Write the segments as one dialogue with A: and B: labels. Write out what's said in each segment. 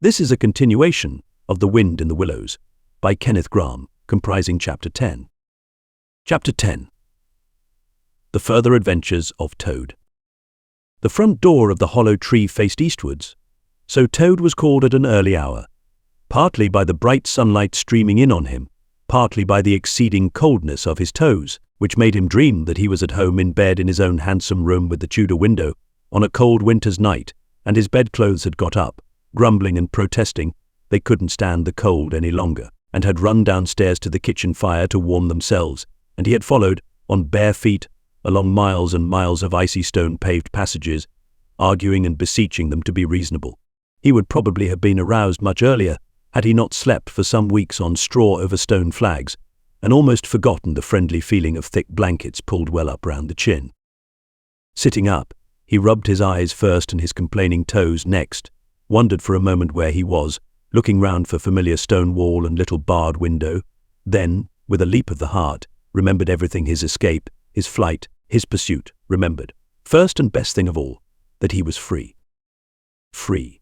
A: This is a continuation of The Wind in the Willows by Kenneth Grahame, comprising Chapter 10. Chapter 10. The Further Adventures of Toad. The front door of the hollow tree faced eastwards, so Toad was called at an early hour, partly by the bright sunlight streaming in on him, partly by the exceeding coldness of his toes, which made him dream that he was at home in bed in his own handsome room with the Tudor window, on a cold winter's night, and his bedclothes had got up, grumbling and protesting they couldn't stand the cold any longer, and had run downstairs to the kitchen fire to warm themselves, and he had followed, on bare feet, along miles and miles of icy stone-paved passages, arguing and beseeching them to be reasonable. He would probably have been aroused much earlier, had he not slept for some weeks on straw over stone flags, and almost forgotten the friendly feeling of thick blankets pulled well up round the chin. Sitting up, he rubbed his eyes first and his complaining toes next, wondered for a moment where he was, looking round for familiar stone wall and little barred window, then, with a leap of the heart, remembered everything: his escape, his flight, his pursuit, remembered, first and best thing of all, that he was free. Free.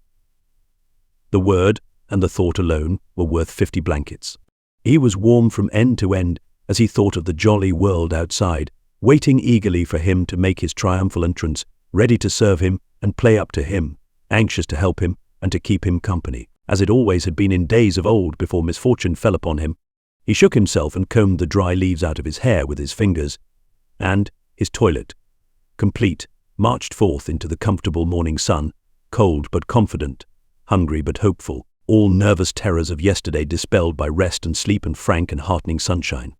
A: The word and the thought alone were worth 50 blankets. He was warm from end to end as he thought of the jolly world outside, waiting eagerly for him to make his triumphal entrance, ready to serve him and play up to him, anxious to help him and to keep him company, as it always had been in days of old before misfortune fell upon him. He shook himself and combed the dry leaves out of his hair with his fingers, and, his toilet complete, marched forth into the comfortable morning sun, cold but confident, hungry but hopeful, all nervous terrors of yesterday dispelled by rest and sleep and frank and heartening sunshine.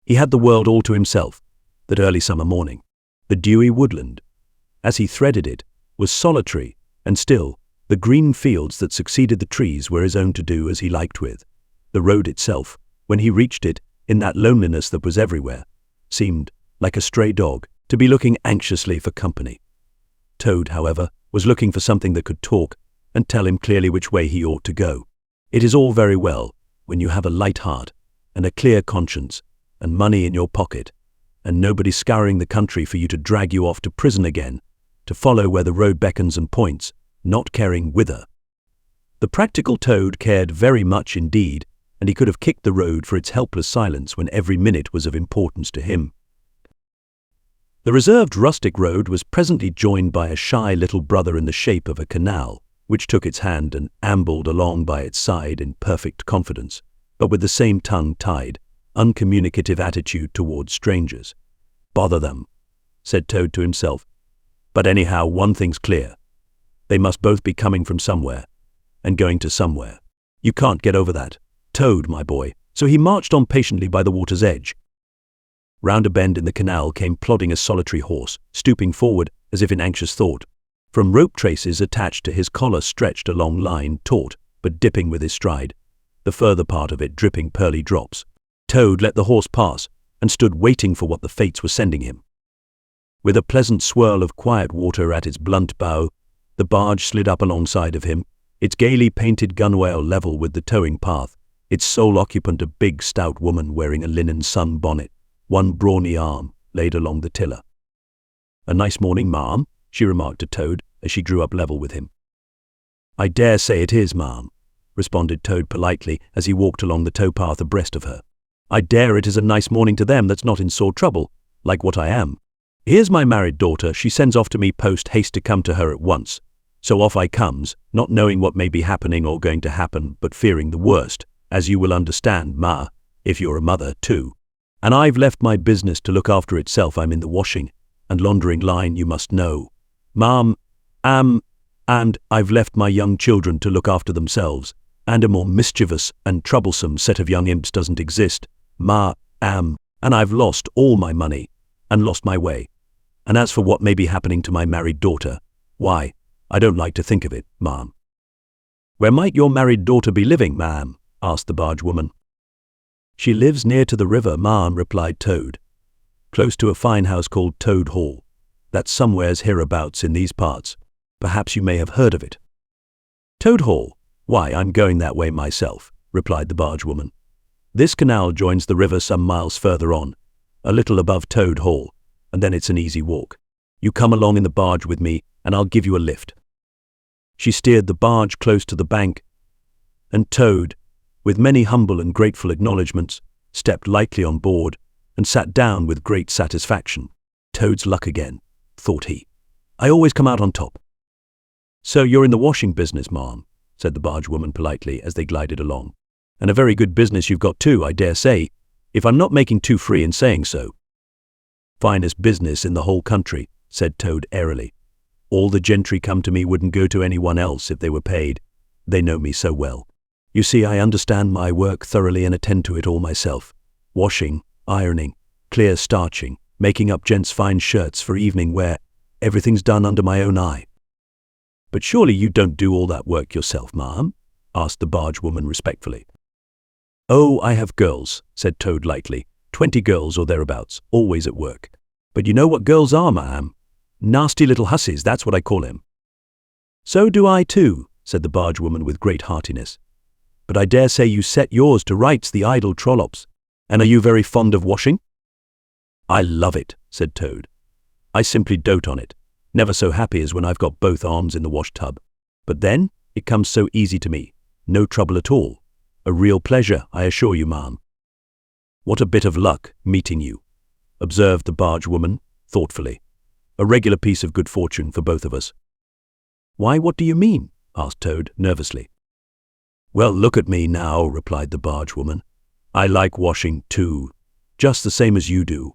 A: He had the world all to himself, that early summer morning. The dewy woodland, as he threaded it, was solitary, and still, the green fields that succeeded the trees were his own to do as he liked with. The road itself, when he reached it, in that loneliness that was everywhere, seemed, like a stray dog, to be looking anxiously for company. Toad, however, was looking for something that could talk and tell him clearly which way he ought to go. It is all very well, when you have a light heart, and a clear conscience, and money in your pocket, and nobody scouring the country for you to drag you off to prison again, to follow where the road beckons and points, not caring whither. The practical Toad cared very much indeed, and he could have kicked the road for its helpless silence when every minute was of importance to him. The reserved rustic road was presently joined by a shy little brother in the shape of a canal, which took its hand and ambled along by its side in perfect confidence, but with the same tongue-tied, uncommunicative attitude towards strangers. "Bother them," said Toad to himself. "But anyhow, one thing's clear. They must both be coming from somewhere, and going to somewhere. You can't get over that, Toad, my boy." So he marched on patiently by the water's edge. Round a bend in the canal came plodding a solitary horse, stooping forward as if in anxious thought. From rope traces attached to his collar stretched a long line, taut, but dipping with his stride, the further part of it dripping pearly drops. Toad let the horse pass, and stood waiting for what the fates were sending him. With a pleasant swirl of quiet water at its blunt bow, the barge slid up alongside of him, its gaily painted gunwale level with the towing path, its sole occupant a big stout woman wearing a linen sun-bonnet, one brawny arm laid along the tiller. "A nice morning, ma'am," she remarked to Toad as she drew up level with him. "I dare say it is, ma'am," responded Toad politely as he walked along the towpath abreast of her. "I dare it is a nice morning to them that's not in sore trouble, like what I am. Here's my married daughter, she sends off to me post haste to come to her at once. So off I comes, not knowing what may be happening or going to happen, but fearing the worst, as you will understand, ma, if you're a mother too. And I've left my business to look after itself. I'm in the washing and laundering line, you must know, ma'am, and I've left my young children to look after themselves, and a more mischievous and troublesome set of young imps doesn't exist, and I've lost all my money, and lost my way. And as for what may be happening to my married daughter, why, I don't like to think of it, ma'am." "Where might your married daughter be living, ma'am?" asked the barge woman. "She lives near to the river, ma'am," replied Toad, "close to a fine house called Toad Hall. That's somewheres hereabouts in these parts. Perhaps you may have heard of it." "Toad Hall? Why, I'm going that way myself," replied the barge woman. "This canal joins the river some miles further on, a little above Toad Hall, and then it's an easy walk. You come along in the barge with me, and I'll give you a lift." She steered the barge close to the bank, and Toad, with many humble and grateful acknowledgments, stepped lightly on board and sat down with great satisfaction. Toad's luck again, thought he. I always come out on top. So you're in the washing business, ma'am, said the bargewoman politely as they glided along. And a very good business you've got too, I dare say, if I'm not making too free in saying so. Finest business in the whole country, said Toad airily. All the gentry come to me wouldn't go to anyone else if they were paid. They know me so well. You see, I understand my work thoroughly and attend to it all myself. Washing, ironing, clear starching, making up gents' fine shirts for evening wear, everything's done under my own eye. But surely you don't do all that work yourself, ma'am? Asked the bargewoman respectfully. Oh, I have girls, said Toad lightly, 20 girls or thereabouts, always at work. But you know what girls are, ma'am? Nasty little hussies, that's what I call him. So do I too, said the bargewoman with great heartiness. But I dare say you set yours to rights, the idle trollops. And are you very fond of washing? I love it, said Toad. I simply dote on it. Never so happy as when I've got both arms in the wash tub. But then, it comes so easy to me. No trouble at all. A real pleasure, I assure you, ma'am. What a bit of luck, meeting you, observed the bargewoman, thoughtfully. A regular piece of good fortune for both of us. Why, what do you mean? Asked Toad, nervously. Well, look at me now, replied the bargewoman. I like washing, too, just the same as you do.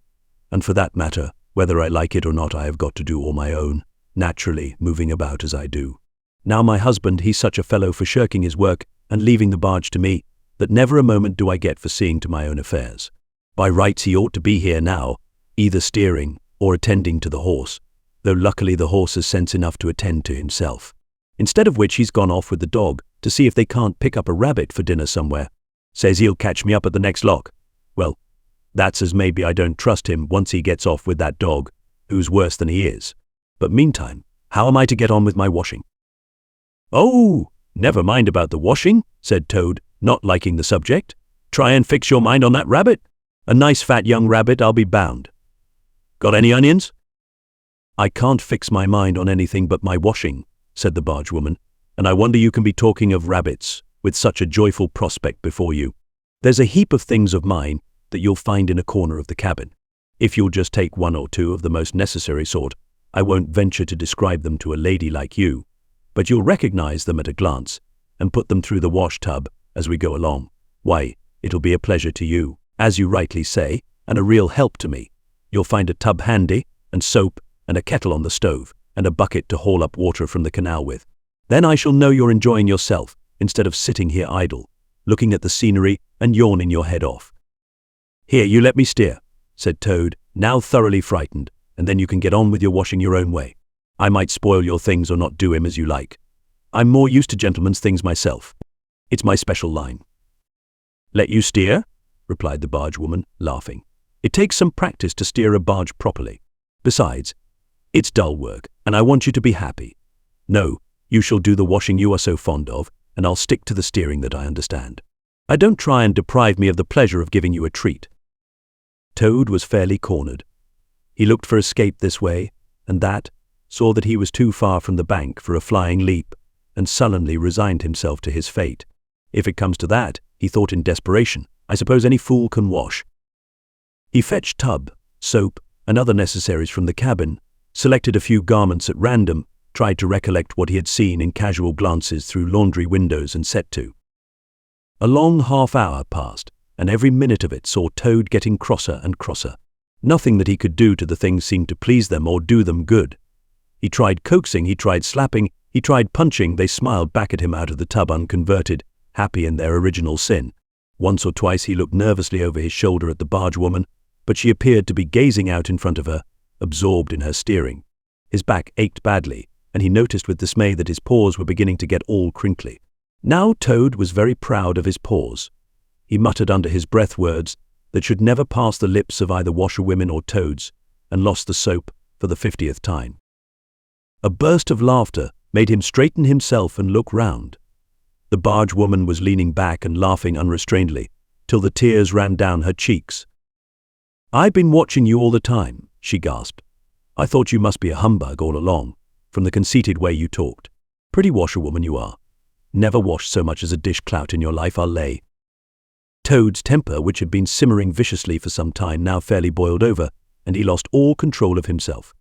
A: And for that matter, whether I like it or not, I have got to do all my own, naturally, moving about as I do. Now my husband, he's such a fellow for shirking his work and leaving the barge to me, that never a moment do I get for seeing to my own affairs. By rights he ought to be here now, either steering or attending to the horse, though luckily the horse has sense enough to attend to himself. Instead of which he's gone off with the dog to see if they can't pick up a rabbit for dinner somewhere. Says he'll catch me up at the next lock. Well, that's as maybe I don't trust him once he gets off with that dog, who's worse than he is. But meantime, how am I to get on with my washing? Oh, never mind about the washing, said Toad, not liking the subject. Try and fix your mind on that rabbit. A nice fat young rabbit, I'll be bound. Got any onions? I can't fix my mind on anything but my washing, said the bargewoman, and I wonder you can be talking of rabbits with such a joyful prospect before you. There's a heap of things of mine that you'll find in a corner of the cabin. If you'll just take one or two of the most necessary sort, I won't venture to describe them to a lady like you, but you'll recognize them at a glance and put them through the wash tub as we go along. Why, it'll be a pleasure to you, as you rightly say, and a real help to me. You'll find a tub handy, and soap, and a kettle on the stove, and a bucket to haul up water from the canal with. Then I shall know you're enjoying yourself, instead of sitting here idle, looking at the scenery and yawning your head off. Here, you let me steer, said Toad, now thoroughly frightened, and then you can get on with your washing your own way. I might spoil your things or not do 'em as you like. I'm more used to gentlemen's things myself. It's my special line. Let you steer? Replied the bargewoman, laughing. It takes some practice to steer a barge properly. Besides, it's dull work, and I want you to be happy. No, you shall do the washing you are so fond of, and I'll stick to the steering that I understand. I don't try and deprive me of the pleasure of giving you a treat. Toad was fairly cornered. He looked for escape this way and that, saw that he was too far from the bank for a flying leap, and sullenly resigned himself to his fate. If it comes to that, he thought in desperation, I suppose any fool can wash. He fetched tub, soap, and other necessaries from the cabin, selected a few garments at random, tried to recollect what he had seen in casual glances through laundry windows, and set to. A long half-hour passed, and every minute of it saw Toad getting crosser and crosser. Nothing that he could do to the things seemed to please them or do them good. He tried coaxing, he tried slapping, he tried punching. They smiled back at him out of the tub unconverted, happy in their original sin. Once or twice he looked nervously over his shoulder at the bargewoman, but she appeared to be gazing out in front of her, absorbed in her steering. His back ached badly, and he noticed with dismay that his paws were beginning to get all crinkly. Now Toad was very proud of his paws. He muttered under his breath words that should never pass the lips of either washerwomen or toads, and lost the soap for the 50th time. A burst of laughter made him straighten himself and look round. The bargewoman was leaning back and laughing unrestrainedly, till the tears ran down her cheeks. "I've been watching you all the time," she gasped. "I thought you must be a humbug all along, from the conceited way you talked. Pretty washerwoman you are. Never washed so much as a dishclout in your life, I'll lay. Toad's temper, which had been simmering viciously for some time, now fairly boiled over, and he lost all control of himself.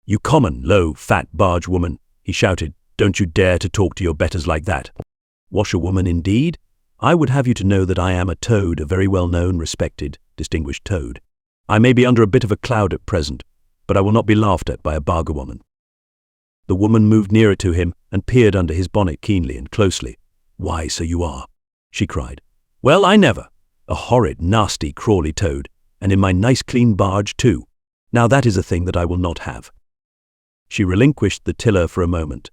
A: "You common, low, fat barge woman," he shouted, "don't you dare to talk to your betters like that." "Washerwoman indeed? I would have you to know that I am a toad, a very well-known, respected, distinguished toad. I may be under a bit of a cloud at present, but I will not be laughed at by a barger-woman." The woman moved nearer to him and peered under his bonnet keenly and closely. "Why, so you are," she cried. "Well, I never. A horrid, nasty, crawly toad, and in my nice clean barge too. Now that is a thing that I will not have." She relinquished the tiller for a moment.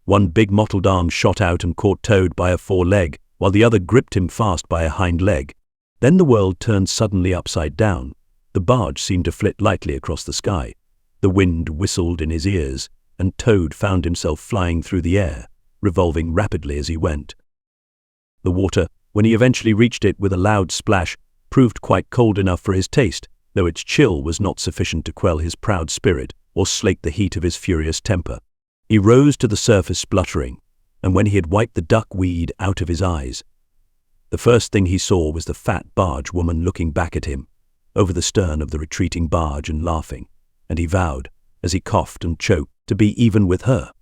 A: One big mottled arm shot out and caught Toad by a foreleg, while the other gripped him fast by a hind leg. Then the world turned suddenly upside down. The barge seemed to flit lightly across the sky. The wind whistled in his ears, and Toad found himself flying through the air, revolving rapidly as he went. The water, when he eventually reached it with a loud splash, proved quite cold enough for his taste, though its chill was not sufficient to quell his proud spirit or slake the heat of his furious temper. He rose to the surface spluttering, and when he had wiped the duckweed out of his eyes, the first thing he saw was the fat barge woman looking back at him over the stern of the retreating barge and laughing, and he vowed, as he coughed and choked, to be even with her.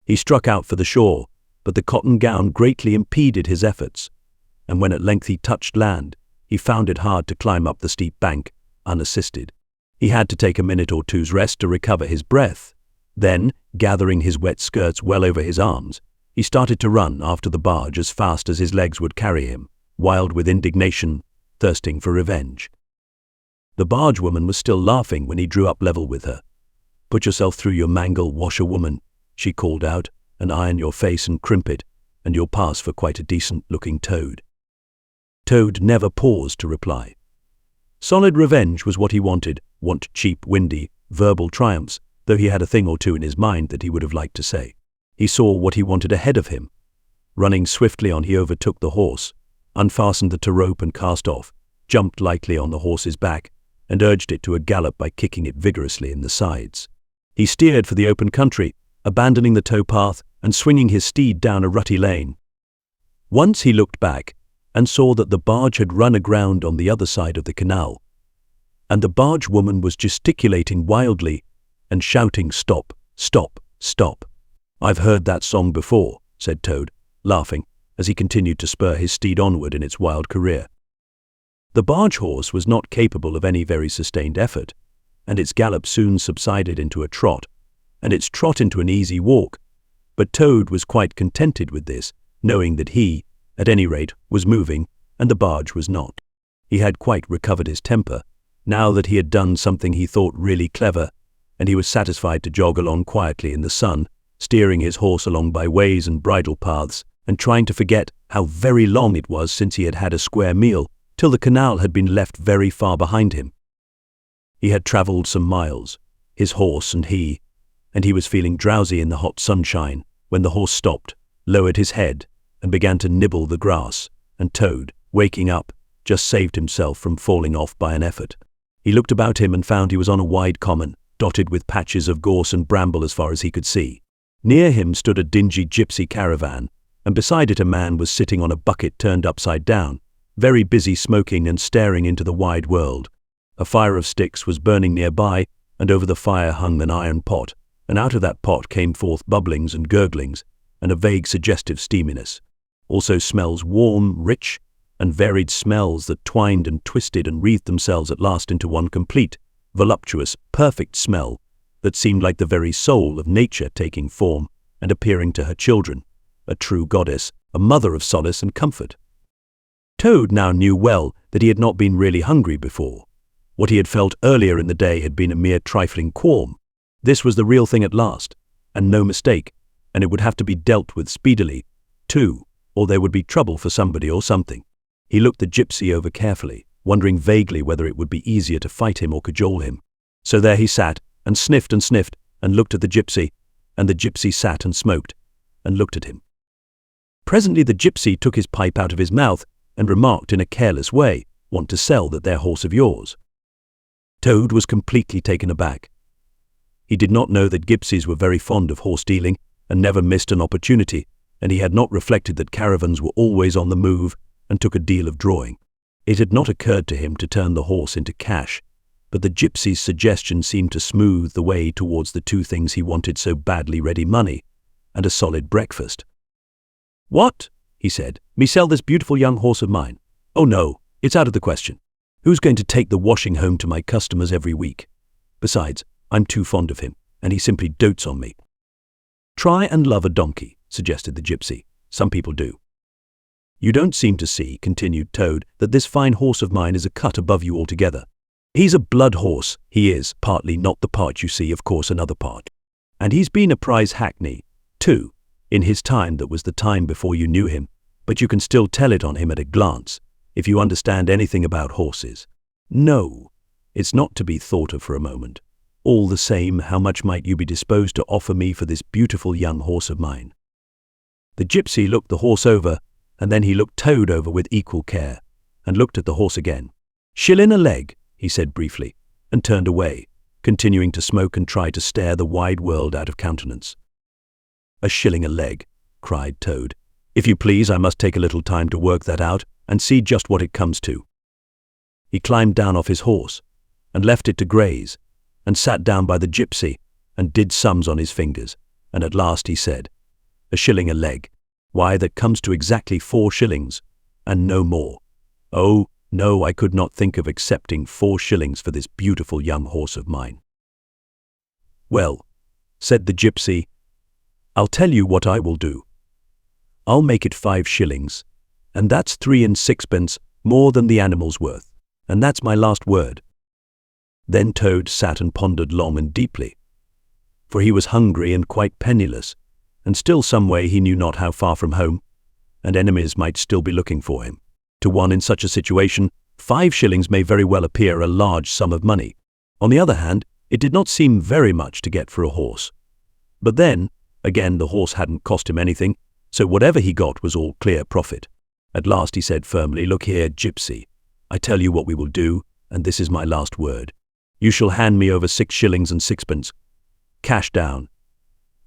A: He struck out for the shore, but the cotton gown greatly impeded his efforts, and when at length he touched land, he found it hard to climb up the steep bank, unassisted. He had to take a minute or two's rest to recover his breath. Then, gathering his wet skirts well over his arms, he started to run after the barge as fast as his legs would carry him, wild with indignation, thirsting for revenge. The barge woman was still laughing when he drew up level with her. "Put yourself through your mangle, washerwoman," she called out, "and iron your face and crimp it, and you'll pass for quite a decent-looking toad." Toad never paused to reply. Solid revenge was what he wanted, cheap, windy, verbal triumphs, though he had a thing or two in his mind that he would have liked to say. He saw what he wanted ahead of him. Running swiftly on, he overtook the horse, unfastened the tow rope and cast off, jumped lightly on the horse's back, and urged it to a gallop by kicking it vigorously in the sides. He steered for the open country, abandoning the tow path and swinging his steed down a rutty lane. Once he looked back and saw that the barge had run aground on the other side of the canal, and the barge woman was gesticulating wildly and shouting, "Stop, stop, stop." "I've heard that song before," said Toad, laughing, as he continued to spur his steed onward in its wild career. The barge horse was not capable of any very sustained effort, and its gallop soon subsided into a trot, and its trot into an easy walk, but Toad was quite contented with this, knowing that he, at any rate, was moving, and the barge was not. He had quite recovered his temper, now that he had done something he thought really clever, and he was satisfied to jog along quietly in the sun, steering his horse along by ways and bridle paths, and trying to forget how very long it was since he had had a square meal, till the canal had been left very far behind him. He had travelled some miles, his horse and he was feeling drowsy in the hot sunshine, when the horse stopped, lowered his head, and began to nibble the grass, and Toad, waking up, just saved himself from falling off by an effort. He looked about him and found he was on a wide common, dotted with patches of gorse and bramble as far as he could see. Near him stood a dingy gypsy caravan, and beside it a man was sitting on a bucket turned upside down, very busy smoking and staring into the wide world. A fire of sticks was burning nearby, and over the fire hung an iron pot, and out of that pot came forth bubblings and gurglings, and a vague suggestive steaminess. Also smells warm, rich, and varied smells that twined and twisted and wreathed themselves at last into one complete, voluptuous, perfect smell that seemed like the very soul of nature taking form and appearing to her children, a true goddess, a mother of solace and comfort. Toad now knew well that he had not been really hungry before. What he had felt earlier in the day had been a mere trifling qualm. This was the real thing at last, and no mistake, and it would have to be dealt with speedily, too, or there would be trouble for somebody or something. He looked the gypsy over carefully, wondering vaguely whether it would be easier to fight him or cajole him. So there he sat, and sniffed, and looked at the gypsy, and the gypsy sat and smoked, and looked at him. Presently the gypsy took his pipe out of his mouth, and remarked in a careless way, "Want to sell that there horse of yours?" Toad was completely taken aback. He did not know that gypsies were very fond of horse dealing, and never missed an opportunity, and he had not reflected that caravans were always on the move and took a deal of drawing. It had not occurred to him to turn the horse into cash, but the gypsy's suggestion seemed to smooth the way towards the two things he wanted so badly: ready money and a solid breakfast. "What?" he said. "Me sell this beautiful young horse of mine? Oh no, it's out of the question. Who's going to take the washing home to my customers every week? Besides, I'm too fond of him, and he simply dotes on me." "Try and love a donkey," suggested the gypsy. "Some people do." "You don't seem to see," continued Toad, "that this fine horse of mine is a cut above you altogether. He's a blood horse, he is, partly, not the part you see, of course, another part. And he's been a prize hackney, too, in his time that was the time before you knew him, but you can still tell it on him at a glance, if you understand anything about horses. No, it's not to be thought of for a moment. All the same, how much might you be disposed to offer me for this beautiful young horse of mine?" The gypsy looked the horse over, and then he looked Toad over with equal care, and looked at the horse again. "Shillin' a leg," he said briefly, and turned away, continuing to smoke and try to stare the wide world out of countenance. "A shilling a leg," cried Toad. "If you please, I must take a little time to work that out and see just what it comes to." He climbed down off his horse, and left it to graze, and sat down by the gypsy, and did sums on his fingers, and at last he said, "A shilling a leg. Why, that comes to exactly 4 shillings, and no more. Oh, no, I could not think of accepting 4 shillings for this beautiful young horse of mine." "Well," said the gypsy, "I'll tell you what I will do. I'll make it 5 shillings, and that's 3 and 6pence more than the animal's worth, and that's my last word." Then Toad sat and pondered long and deeply, for he was hungry and quite penniless, and still some way he knew not how far from home, and enemies might still be looking for him. To one in such a situation, 5 shillings may very well appear a large sum of money. On the other hand, it did not seem very much to get for a horse. But then, again, the horse hadn't cost him anything, so whatever he got was all clear profit. At last he said firmly, "Look here, gypsy, I tell you what we will do, and this is my last word. You shall hand me over 6 shillings and 6pence, cash down,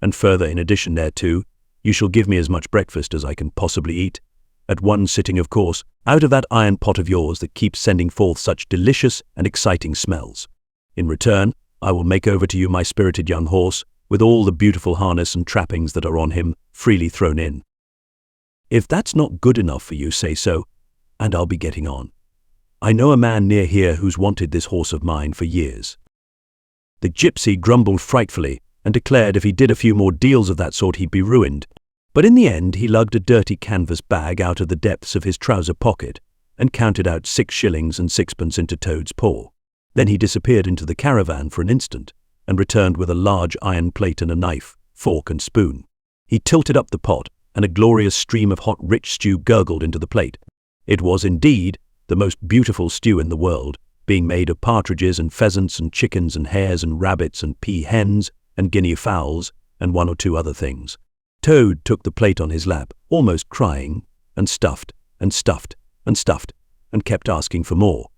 A: and further, in addition thereto, you shall give me as much breakfast as I can possibly eat, at one sitting, of course, out of that iron pot of yours that keeps sending forth such delicious and exciting smells. In return, I will make over to you my spirited young horse, with all the beautiful harness and trappings that are on him freely thrown in. If that's not good enough for you, say so, and I'll be getting on. I know a man near here who's wanted this horse of mine for years." The gypsy grumbled frightfully, and declared if he did a few more deals of that sort he'd be ruined. But in the end he lugged a dirty canvas bag out of the depths of his trouser pocket, and counted out 6 shillings and 6pence into Toad's paw. Then he disappeared into the caravan for an instant, and returned with a large iron plate and a knife, fork and spoon. He tilted up the pot, and a glorious stream of hot rich stew gurgled into the plate. It was indeed the most beautiful stew in the world, being made of partridges and pheasants and chickens and hares and rabbits and pea-hens and guinea fowls and 1 or 2 other things. Toad took the plate on his lap, almost crying, and stuffed and stuffed and stuffed, and kept asking for more,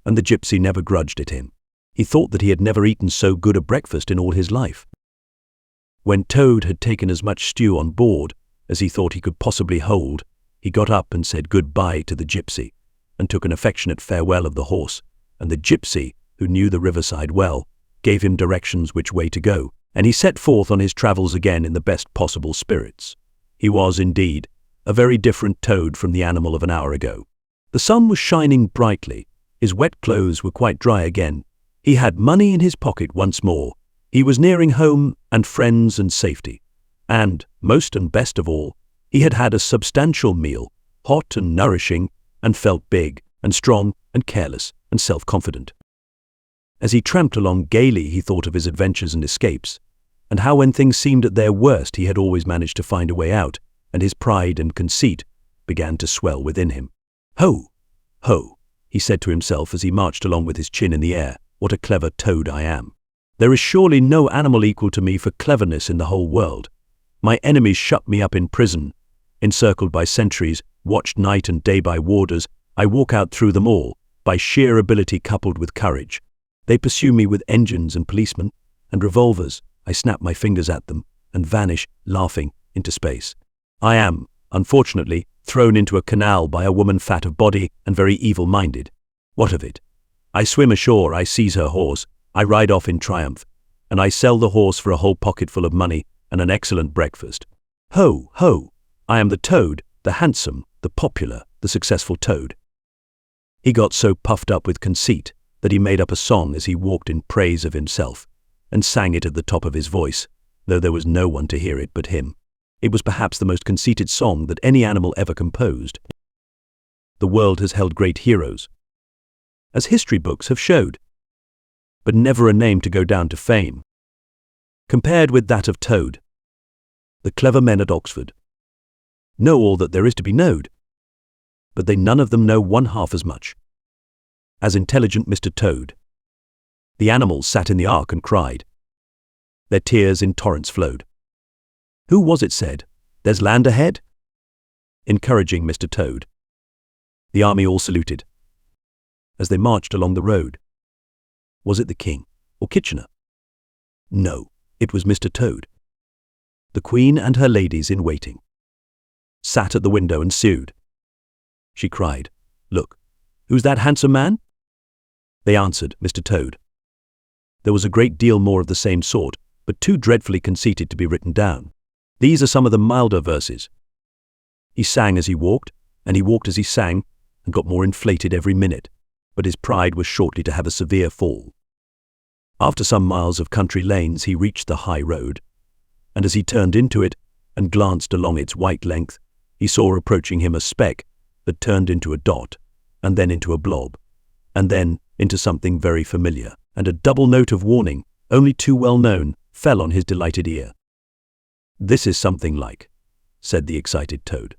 A: and the gypsy never grudged it him. He thought that he had never eaten so good a breakfast in all his life. When Toad had taken as much stew on board as he thought he could possibly hold, he got up and said good-bye to the gypsy, and took an affectionate farewell of the horse, and the gypsy, who knew the riverside well, gave him directions which way to go, and he set forth on his travels again in the best possible spirits. He was, indeed, a very different Toad from the animal of an hour ago. The sun was shining brightly, his wet clothes were quite dry again, he had money in his pocket once more, he was nearing home and friends and safety, and, most and best of all, he had had a substantial meal, hot and nourishing, and felt big and strong and careless and self-confident. As he tramped along gaily, he thought of his adventures and escapes, and how when things seemed at their worst he had always managed to find a way out, and his pride and conceit began to swell within him. "Ho! Ho!" he said to himself as he marched along with his chin in the air. "What a clever Toad I am! There is surely no animal equal to me for cleverness in the whole world. My enemies shut me up in prison. Encircled by sentries, watched night and day by warders, I walk out through them all, by sheer ability coupled with courage. They pursue me with engines and policemen, and revolvers. I snap my fingers at them, and vanish, laughing, into space. I am, unfortunately, thrown into a canal by a woman fat of body and very evil-minded. What of it? I swim ashore, I seize her horse, I ride off in triumph, and I sell the horse for a whole pocketful of money and an excellent breakfast. Ho, ho! I am the toad, the handsome, the popular, the successful toad. He got so puffed up with conceit that he made up a song as he walked in praise of himself, and sang it at the top of his voice, though there was no one to hear it but him. It was perhaps the most conceited song that any animal ever composed. The world has held great heroes, as history books have showed, but never a name to go down to fame, compared with that of Toad. The clever men at Oxford know all that there is to be knowed, but they none of them know one half as much as intelligent Mr. Toad. The animals sat in the ark and cried. Their tears in torrents flowed. Who was it said, "There's land ahead?" encouraging Mr. Toad. The army all saluted as they marched along the road. Was it the King or Kitchener? No, it was Mr. Toad. The Queen and her ladies in waiting sat at the window and sued. She cried, "Look, who's that handsome man?" They answered, "Mr. Toad." There was a great deal more of the same sort, but too dreadfully conceited to be written down. These are some of the milder verses. He sang as he walked, and he walked as he sang, and got more inflated every minute, but his pride was shortly to have a severe fall. After some miles of country lanes he reached the high road, and as he turned into it and glanced along its white length, he saw approaching him a speck that turned into a dot, and then into a blob, and then into something very familiar, and a double note of warning, only too well known, fell on his delighted ear. "This is something like," said the excited Toad.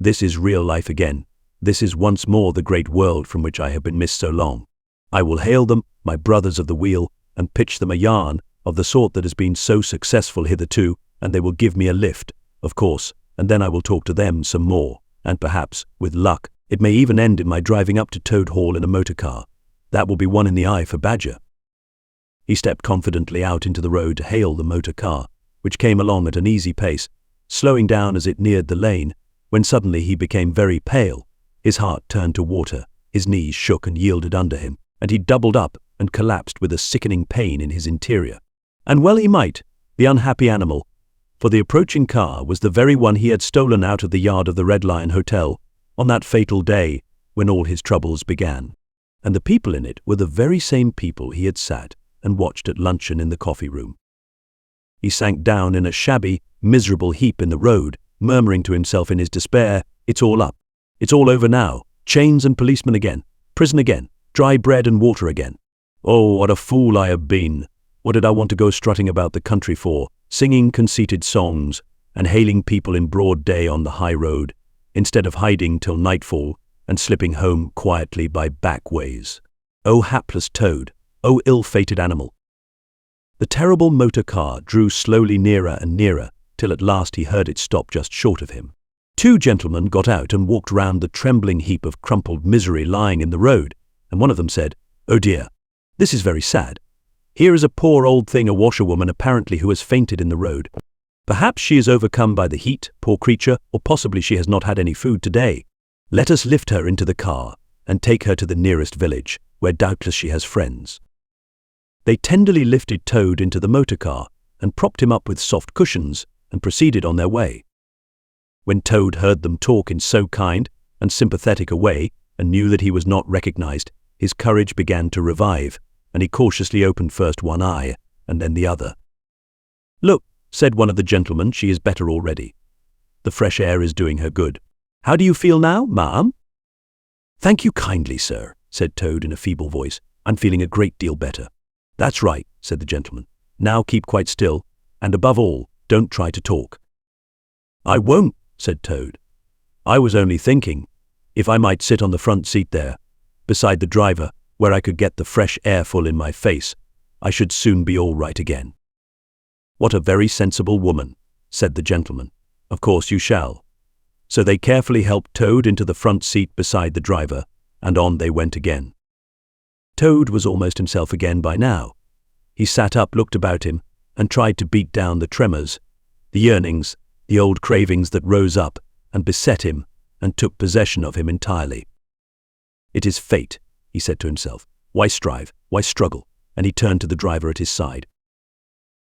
A: "This is real life again. This is once more the great world from which I have been missed so long. I will hail them, my brothers of the wheel, and pitch them a yarn of the sort that has been so successful hitherto, and they will give me a lift, of course, and then I will talk to them some more, and perhaps, with luck, it may even end in my driving up to Toad Hall in a motor car. That will be one in the eye for Badger." He stepped confidently out into the road to hail the motor car, which came along at an easy pace, slowing down as it neared the lane, when suddenly he became very pale. His heart turned to water, his knees shook and yielded under him, and he doubled up and collapsed with a sickening pain in his interior. And well he might, the unhappy animal, for the approaching car was the very one he had stolen out of the yard of the Red Lion Hotel on that fatal day when all his troubles began. And the people in it were the very same people he had sat and watched at luncheon in the coffee room. He sank down in a shabby, miserable heap in the road, murmuring to himself in his despair, "It's all up. It's all over now. Chains and policemen again. Prison again. Dry bread and water again. Oh, what a fool I have been. What did I want to go strutting about the country for, singing conceited songs and hailing people in broad day on the high road, instead of hiding till nightfall and slipping home quietly by back ways? Oh, hapless Toad. Oh, ill-fated animal." The terrible motor car drew slowly nearer and nearer, till at last he heard it stop just short of him. Two gentlemen got out and walked round the trembling heap of crumpled misery lying in the road, and one of them said, "Oh dear, this is very sad. Here is a poor old thing, a washerwoman apparently, who has fainted in the road. Perhaps she is overcome by the heat, poor creature, or possibly she has not had any food today. Let us lift her into the car and take her to the nearest village, where doubtless she has friends." They tenderly lifted Toad into the motor car and propped him up with soft cushions and proceeded on their way. When Toad heard them talk in so kind and sympathetic a way and knew that he was not recognized, his courage began to revive, and he cautiously opened first one eye and then the other. "Look," said one of the gentlemen, "she is better already. The fresh air is doing her good. How do you feel now, ma'am?" "Thank you kindly, sir," said Toad in a feeble voice. "I'm feeling a great deal better." "That's right," said the gentleman. "Now keep quite still, and above all, don't try to talk." "I won't," said Toad. "I was only thinking, if I might sit on the front seat there, beside the driver, where I could get the fresh air full in my face, I should soon be all right again." "What a very sensible woman," said the gentleman. "Of course you shall." So they carefully helped Toad into the front seat beside the driver, and on they went again. Toad was almost himself again by now. He sat up, looked about him, and tried to beat down the tremors The yearnings, the old cravings that rose up and beset him and took possession of him entirely. "It is fate," he said to himself. "Why strive? Why struggle?" And he turned to the driver at his side.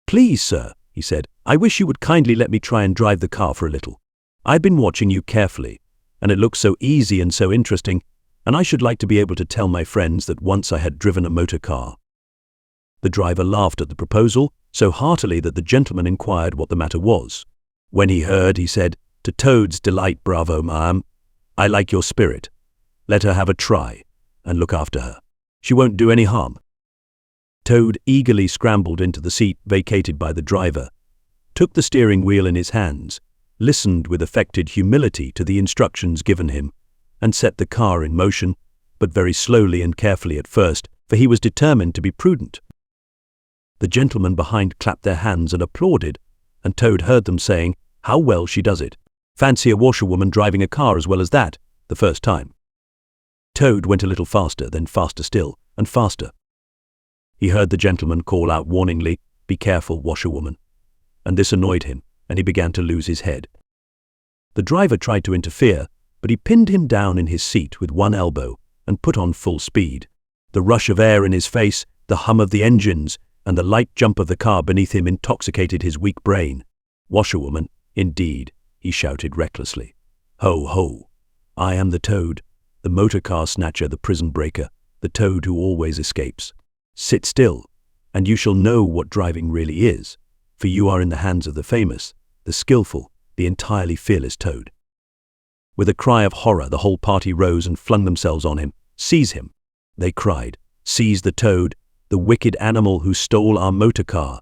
A: "Please, sir," he said, "I wish you would kindly let me try and drive the car for a little. I've been watching you carefully, and it looks so easy and so interesting, and I should like to be able to tell my friends that once I had driven a motor car." The driver laughed at the proposal so heartily that the gentleman inquired what the matter was. When he heard, he said, "To Toad's delight, bravo, ma'am. I like your spirit. Let her have a try, and look after her. She won't do any harm." Toad eagerly scrambled into the seat vacated by the driver, took the steering wheel in his hands, listened with affected humility to the instructions given him, and set the car in motion, but very slowly and carefully at first, for he was determined to be prudent. The gentlemen behind clapped their hands and applauded, and Toad heard them saying, "How well she does it. Fancy a washerwoman driving a car as well as that, the first time." Toad went a little faster, then faster still, and faster. He heard the gentleman call out warningly, "Be careful, washerwoman," and this annoyed him, and he began to lose his head. The driver tried to interfere, but he pinned him down in his seat with one elbow and put on full speed. The rush of air in his face, the hum of the engines, and the light jump of the car beneath him intoxicated his weak brain. "Washerwoman, indeed," he shouted recklessly. "Ho, ho! I am the Toad, the motor car snatcher, the prison breaker, the Toad who always escapes. Sit still, and you shall know what driving really is, for you are in the hands of the famous, the skillful, the entirely fearless Toad." With a cry of horror, the whole party rose and flung themselves on him. "Seize him!" they cried. "Seize the Toad, the wicked animal who stole our motor car.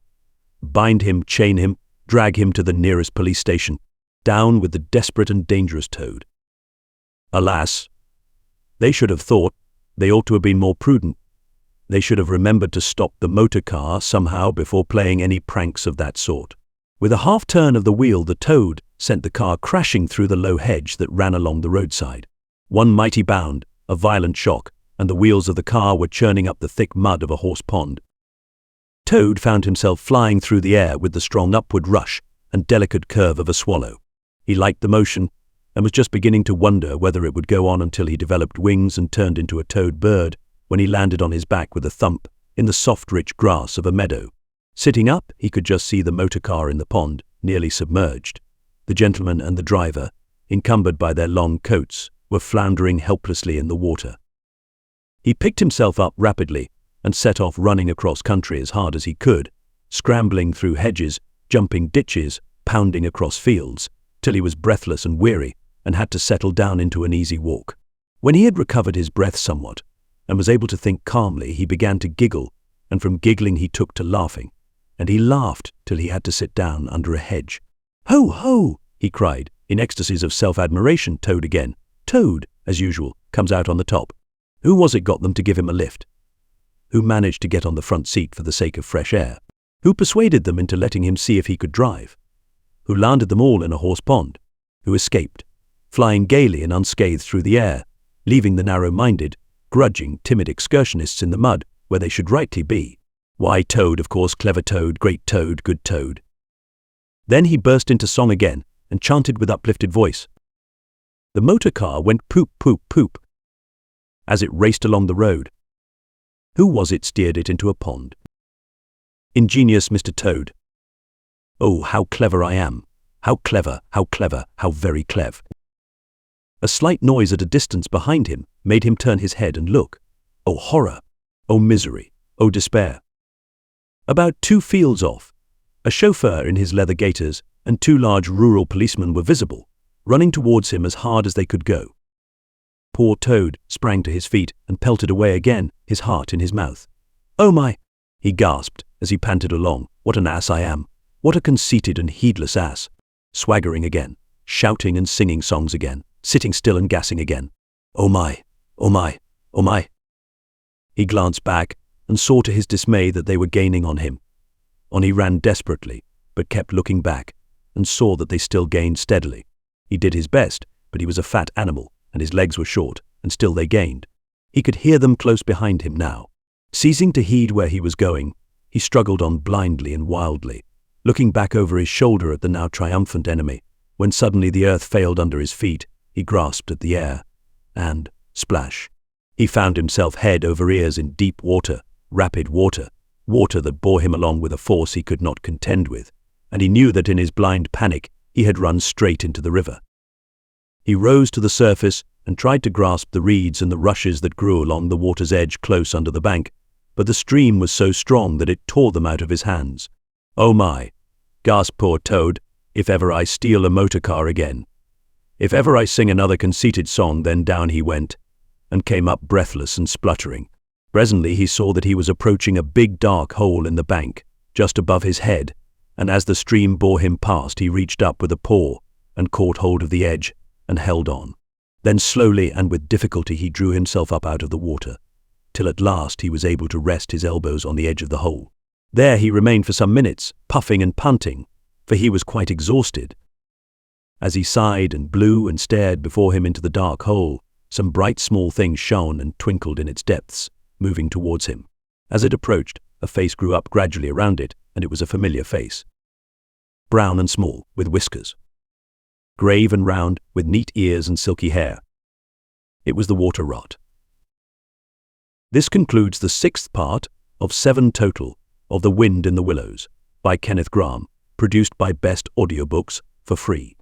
A: Bind him, chain him, drag him to the nearest police station. Down with the desperate and dangerous Toad." Alas! They should have thought. They ought to have been more prudent. They should have remembered to stop the motor car somehow before playing any pranks of that sort. With a half turn of the wheel, the Toad sent the car crashing through the low hedge that ran along the roadside. One mighty bound, a violent shock, and the wheels of the car were churning up the thick mud of a horse pond. Toad found himself flying through the air with the strong upward rush and delicate curve of a swallow. He liked the motion, and was just beginning to wonder whether it would go on until he developed wings and turned into a toad bird, when he landed on his back with a thump in the soft rich grass of a meadow. Sitting up, he could just see the motor car in the pond, nearly submerged. The gentleman and the driver, encumbered by their long coats, were floundering helplessly in the water. He picked himself up rapidly and set off running across country as hard as he could, scrambling through hedges, jumping ditches, pounding across fields, till he was breathless and weary and had to settle down into an easy walk. When he had recovered his breath somewhat and was able to think calmly, he began to giggle, and from giggling he took to laughing, and he laughed till he had to sit down under a hedge. "Ho, ho!" he cried, in ecstasies of self-admiration. Toad again. Toad, as usual, comes out on the top. Who was it got them to give him a lift? Who managed to get on the front seat for the sake of fresh air? Who persuaded them into letting him see if he could drive? Who landed them all in a horse pond? Who escaped, flying gaily and unscathed through the air, leaving the narrow-minded, grudging, timid excursionists in the mud where they should rightly be? Why, Toad, of course, clever Toad, great Toad, good Toad. Then he burst into song again and chanted with uplifted voice. The motor car went poop, poop, poop as it raced along the road. Who was it steered it into a pond? Ingenious Mr. Toad. Oh, how clever I am! How clever, how clever, how very clever. A slight noise at a distance behind him made him turn his head and look. Oh horror! Oh misery! Oh despair! About 2 fields off, a chauffeur in his leather gaiters and 2 large rural policemen were visible, running towards him as hard as they could go. Poor Toad sprang to his feet and pelted away again, his heart in his mouth. "Oh my!" he gasped as he panted along. "What an ass I am! What a conceited and heedless ass! Swaggering again, shouting and singing songs again, sitting still and gassing again. Oh my! Oh my! Oh my!" He glanced back and saw to his dismay that they were gaining on him. On he ran desperately, but kept looking back, and saw that they still gained steadily. He did his best, but he was a fat animal, and his legs were short, and still they gained. He could hear them close behind him now. Ceasing to heed where he was going, he struggled on blindly and wildly, looking back over his shoulder at the now triumphant enemy, when suddenly the earth failed under his feet. He grasped at the air, and, splash, he found himself head over ears in deep water, rapid water, water that bore him along with a force he could not contend with, and he knew that in his blind panic he had run straight into the river. He rose to the surface and tried to grasp the reeds and the rushes that grew along the water's edge close under the bank, but the stream was so strong that it tore them out of his hands. "Oh my," gasped poor Toad, "if ever I steal a motor car again. If ever I sing another conceited song." Then down he went, and came up breathless and spluttering. Presently he saw that he was approaching a big dark hole in the bank, just above his head, and as the stream bore him past he reached up with a paw, and caught hold of the edge, and held on. Then slowly and with difficulty he drew himself up out of the water, till at last he was able to rest his elbows on the edge of the hole. There he remained for some minutes, puffing and panting, for he was quite exhausted. As he sighed and blew and stared before him into the dark hole, some bright small thing shone and twinkled in its depths, moving towards him. As it approached, a face grew up gradually around it, and it was a familiar face. Brown and small, with whiskers. Grave and round, with neat ears and silky hair. It was the water rat. This concludes the 6th part of 7 total of The Wind in the Willows by Kenneth Grahame, produced by Best Audiobooks for free.